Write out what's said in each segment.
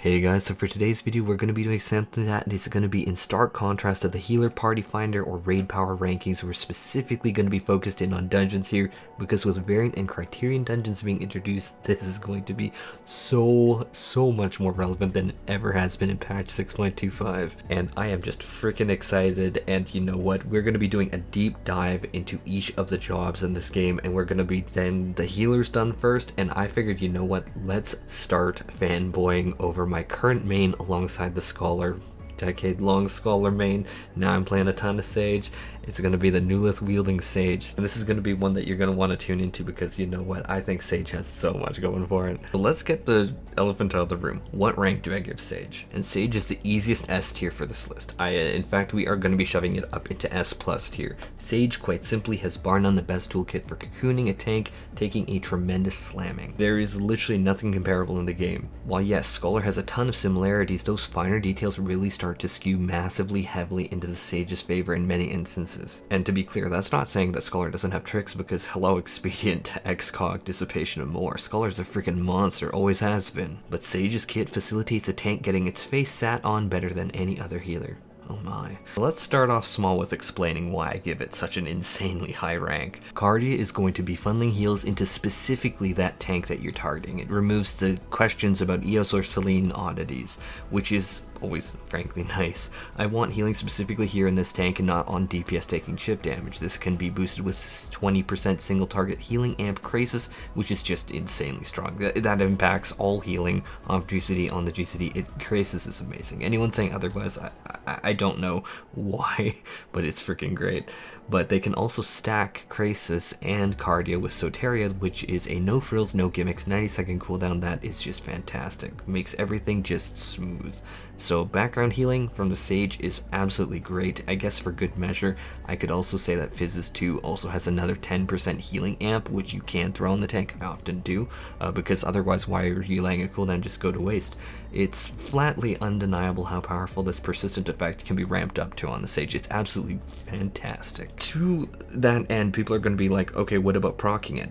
Hey guys, so for today's video we're going to be doing something that is going to be in stark contrast to the healer, party finder, or raid power rankings. We're specifically going to be focused in on dungeons here, because with Variant and Criterion Dungeons being introduced, this is going to be so much more relevant than it ever has been in patch 6.25. And I am just freaking excited, and you know what, we're going to be doing a deep dive into each of the jobs in this game, and we're going to be then the healers done first, and I figured, you know what, let's start fanboying over my current main alongside the Scholar, decade-long Scholar main. Now I'm playing a ton of Sage. It's going to be the Newlith wielding Sage, and this is going to be one that you're going to want to tune into, because you know what, I think Sage has so much going for it. So let's get the elephant out of the room. What rank do I give Sage? And Sage is the easiest S tier for this list. In fact, we are going to be shoving it up into S plus tier. Sage quite simply has bar none the best toolkit for cocooning a tank, taking a tremendous slamming. There is literally nothing comparable in the game. While yes, Scholar has a ton of similarities, those finer details really start to skew massively heavily into the Sage's favor in many instances. And to be clear, that's not saying that Scholar doesn't have tricks, because hello Expedient, Excog, Dissipation, and more. Scholar's a freaking monster, always has been. But Sage's kit facilitates a tank getting its face sat on better than any other healer. Oh my. Let's start off small with explaining why I give it such an insanely high rank. Cardia is going to be funneling heals into specifically that tank that you're targeting. It removes the questions about Eos or Selene oddities, which is always frankly nice. I want healing specifically here in this tank and not on DPS taking chip damage. This can be boosted with 20% single target healing amp Krasis, which is just insanely strong. That impacts all healing off GCD on the GCD. Krasis is amazing. Anyone saying otherwise, I don't know why, but it's freaking great. But they can also stack Krasis and Cardia with Soteria, which is a no frills, no gimmicks, 90-second cooldown that is just fantastic. Makes everything just smooth. So background healing from the Sage is absolutely great. I guess for good measure, I could also say that Fizzes 2 also has another 10% healing amp, which you can throw in the tank. I often do, because otherwise why are you letting a cooldown just go to waste? It's flatly undeniable how powerful this persistent effect can be ramped up to on the Sage. It's absolutely fantastic. To that end, people are going to be like, okay, what about proccing it?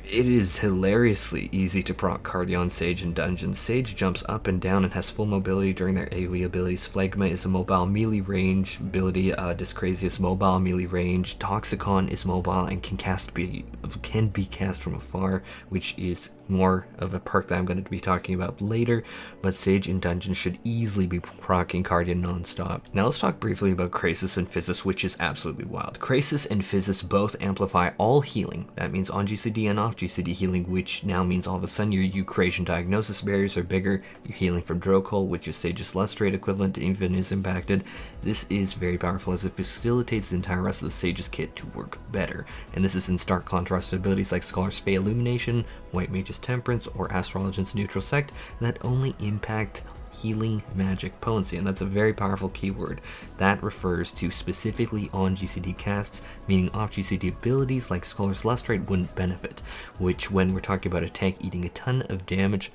It is hilariously easy to proc Cardia on Sage in dungeons. Sage jumps up and down and has full mobility during their AoE abilities. Phlegma is a mobile melee range ability. Dyscrasia is mobile melee range. Toxicon is mobile and can be cast from afar, which is more of a perk that I'm going to be talking about later. But Sage in dungeons should easily be proccing Cardia non-stop. Now let's talk briefly about Krasis and Fizzes, which is absolutely wild. Krasis and Fizzes both amplify all healing. That means on GCD and off GCD healing, which now means all of a sudden your Eucrasian diagnosis barriers are bigger. You're healing from Drokol, which is Sage's less rate equivalent, even is impacted. This is very powerful, as it facilitates the entire rest of the Sage's kit to work better. And this is in stark contrast to abilities like Scholar's Fey Illumination, White Mage's Temperance, or Astrologian's Neutral Sect that only impact healing magic potency, and that's a very powerful keyword. That refers to specifically on GCD casts, meaning off GCD abilities like Scholar's Lust Rate wouldn't benefit, which when we're talking about a tank eating a ton of damage,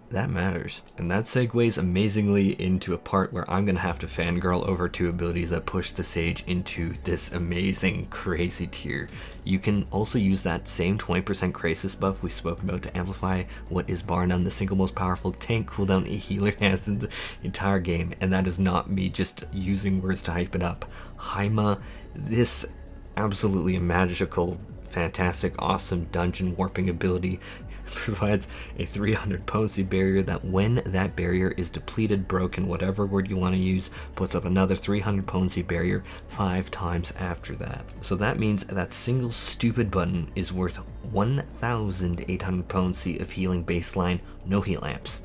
that matters. And that segues amazingly into a part where I'm gonna have to fangirl over two abilities that push the Sage into this amazing crazy tier. You can also use that same 20% Krasis buff we spoke about to amplify what is bar none the single most powerful tank cooldown a healer has in the entire game, and that is not me just using words to hype it up. Haima, this absolutely magical, fantastic, awesome dungeon warping ability provides a 300 potency barrier that when that barrier is depleted, broken, whatever word you want to use, puts up another 300 potency barrier 5 times after that. So that means that single stupid button is worth 1,800 potency of healing baseline, no heal amps.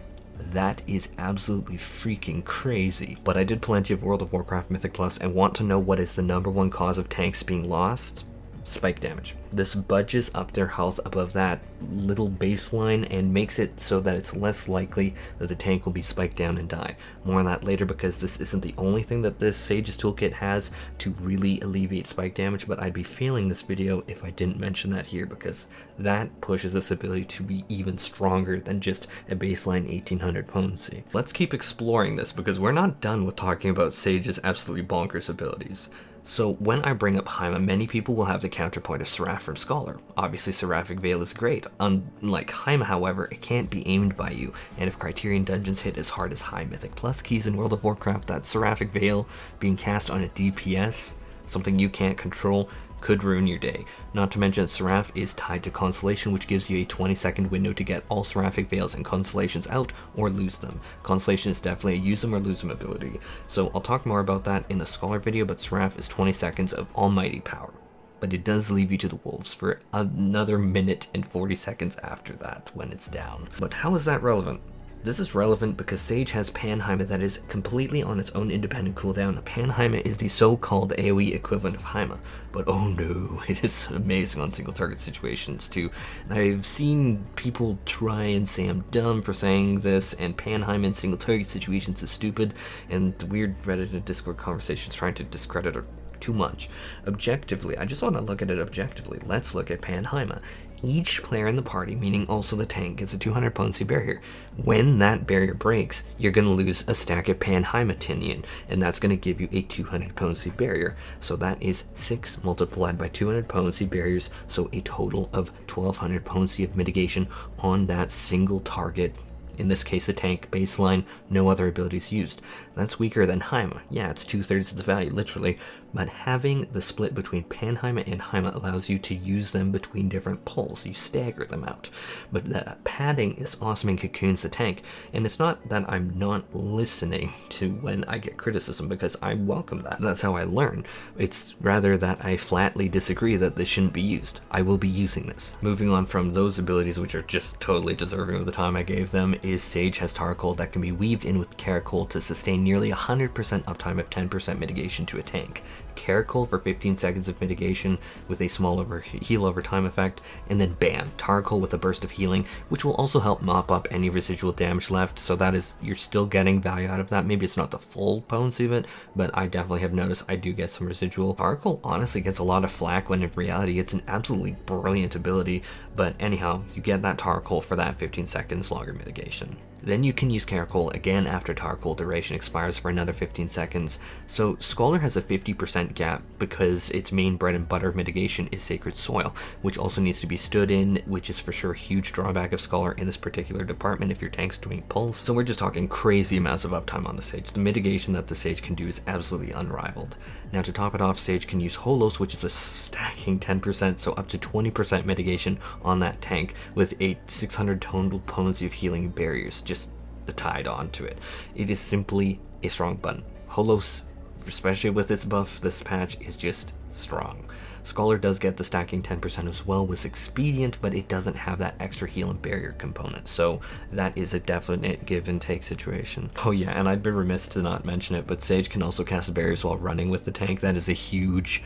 That is absolutely freaking crazy. But I did plenty of World of Warcraft Mythic Plus and want to know what is the #1 cause of tanks being lost? Spike damage. This budges up their health above that little baseline and makes it so that it's less likely that the tank will be spiked down and die. More on that later, because this isn't the only thing that this Sage's toolkit has to really alleviate spike damage, but I'd be failing this video if I didn't mention that here, because that pushes this ability to be even stronger than just a baseline 1800 potency. Let's keep exploring this, because we're not done with talking about Sage's absolutely bonkers abilities. So when I bring up Haima, many people will have the counterpoint of Seraph from Scholar. Obviously Seraphic Veil is great. Unlike Haima, however, it can't be aimed by you, and if Criterion Dungeons hit as hard as high Mythic Plus keys in World of Warcraft, that Seraphic Veil being cast on a DPS, something you can't control, could ruin your day. Not to mention Seraph is tied to Constellation, which gives you a 20-second window to get all Seraphic Veils and Constellations out or lose them. Constellation is definitely a use them or lose them ability, so I'll talk more about that in the Scholar video, but Seraph is 20 seconds of almighty power. But it does leave you to the wolves for another minute and 40 seconds after that when it's down. But how is that relevant? This is relevant because Sage has Panheima that is completely on its own independent cooldown. Panheima is the so-called AoE equivalent of Haima, but oh no, it is amazing on single target situations too. And I've seen people try and say I'm dumb for saying this, and Panheima in single target situations is stupid, and the weird Reddit and Discord conversations trying to discredit her too much. Objectively, I just want to look at it objectively. Let's look at Panheima. Each player in the party, meaning also the tank, gets a 200 potency barrier. When that barrier breaks, you're going to lose a stack of Panheima Tinian, and that's going to give you a 200 potency barrier. So that is 6 multiplied by 200 potency barriers, so a total of 1200 potency of mitigation on that single target. In this case, a tank baseline, no other abilities used. That's weaker than Haima. Yeah, it's 2/3 of the value, literally. But having the split between Panheima and Haima allows you to use them between different pulls. You stagger them out. But the padding is awesome and cocoons the tank. And it's not that I'm not listening to when I get criticism, because I welcome that. That's how I learn. It's rather that I flatly disagree that this shouldn't be used. I will be using this. Moving on from those abilities, which are just totally deserving of the time I gave them, is Sage has Tarkol that can be weaved in with Caracol to sustain nearly 100% uptime of 10% mitigation to a tank. Caracol for 15 seconds of mitigation with a small heal over time effect, and then bam, Tarkol with a burst of healing, which will also help mop up any residual damage left, so that is, you're still getting value out of that. Maybe it's not the full potency of it, but I definitely have noticed I do get some residual. Tarkol honestly gets a lot of flack when in reality it's an absolutely brilliant ability, but anyhow, you get that Tarkol for that 15 seconds longer mitigation. Then you can use Caracol again after Tarkol duration expires for another 15 seconds. So Scholar has a 50% gap because its main bread and butter mitigation is Sacred Soil, which also needs to be stood in, which is for sure a huge drawback of Scholar in this particular department if your tank's doing pulse. So we're just talking crazy amounts of uptime on the Sage. The mitigation that the Sage can do is absolutely unrivaled. Now to top it off, Sage can use Holos, which is a stacking 10%, so up to 20% mitigation on that tank with a 600 total potency of healing barriers just tied onto it. It is simply a strong button. Holos, especially with its buff this patch, is just strong. Scholar does get the stacking 10% as well, was expedient, but it doesn't have that extra heal and barrier component, so that is a definite give and take situation. Oh yeah, and I'd be remiss to not mention it, but Sage can also cast barriers while running with the tank. That is a huge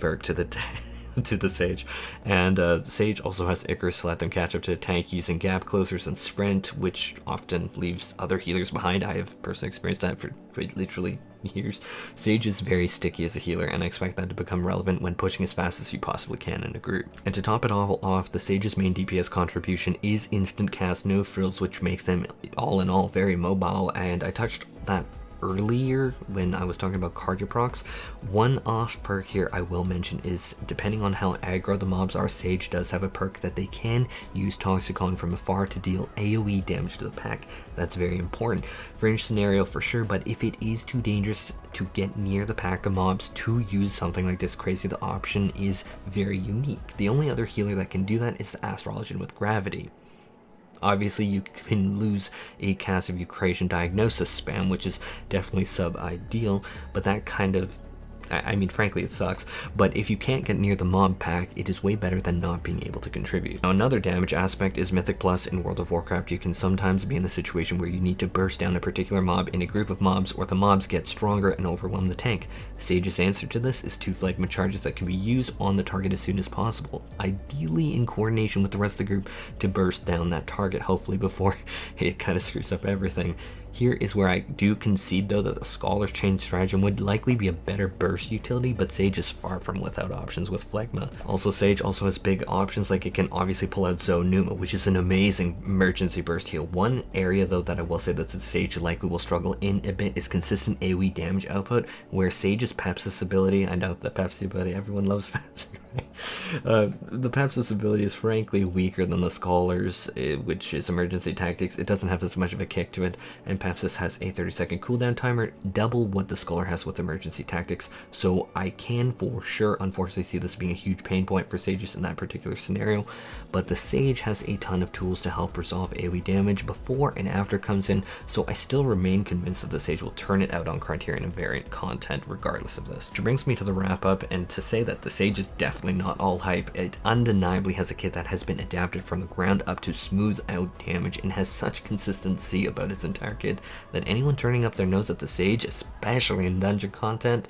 perk to the to the Sage. And Sage also has Icarus to let them catch up to the tank using gap closers and sprint, which often leaves other healers behind. I have personally experienced that for literally years. Sage is very sticky as a healer, and I expect that to become relevant when pushing as fast as you possibly can in a group. And to top it all off, the Sage's main DPS contribution is instant cast no frills, which makes them all in all very mobile, and I touched that earlier when I was talking about cardio procs. One off perk here I will mention is, depending on how aggro the mobs are, Sage does have a perk that they can use Toxicon from afar to deal AoE damage to the pack. That's very important. Fringe scenario for sure, but if it is too dangerous to get near the pack of mobs to use something like this crazy, the option is very unique. The only other healer that can do that is the Astrologian with Gravity. Obviously, you can lose a cast of Eucrasian Diagnosis spam, which is definitely sub-ideal, but that kind of, I mean, frankly, it sucks. But if you can't get near the mob pack, it is way better than not being able to contribute. Now, another damage aspect is Mythic Plus in World of Warcraft. You can sometimes be in the situation where you need to burst down a particular mob in a group of mobs, or the mobs get stronger and overwhelm the tank. Sage's answer to this is 2 Phlegma charges that can be used on the target as soon as possible, ideally in coordination with the rest of the group to burst down that target, hopefully before it kind of screws up everything. Here is where I do concede though that the Scholar's Chain Stratagem would likely be a better burst utility, but Sage is far from without options with Phlegma. Also, Sage also has big options, like it can obviously pull out Zonuma, which is an amazing emergency burst heal. One area though that I will say that Sage likely will struggle in a bit is consistent AoE damage output, where Sage's Pepsis ability, I know the Pepsi ability, everyone loves Pepsi, right? The Pepsis ability is frankly weaker than the Scholar's, which is emergency tactics. It doesn't have as much of a kick to it, and Pepsis has a 30-second cooldown timer, double what the Scholar has with emergency tactics, so I can for sure unfortunately see this being a huge pain point for Sages in that particular scenario. But the Sage has a ton of tools to help resolve AoE damage before and after comes in, so I still remain convinced that the Sage will turn it out on Criterion and Variant content regardless of this. Which brings me to the wrap up, and to say that the Sage is definitely not all hype. It undeniably has a kit that has been adapted from the ground up to smooth out damage and has such consistency about its entire kit that anyone turning up their nose at the Sage, especially in dungeon content,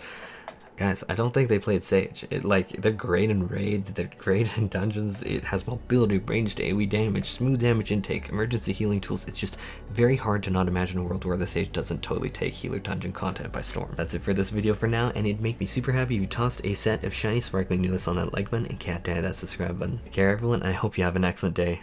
guys, I don't think they played Sage. They're great in raid, they're great in dungeons. It has mobility, ranged AoE damage, smooth damage intake, emergency healing tools. It's just very hard to not imagine a world where the Sage doesn't totally take healer dungeon content by storm. That's it for this video for now, and it'd make me super happy if you tossed a set of shiny sparkling newness on that like button and cat that subscribe button. Take care everyone, and I hope you have an excellent day.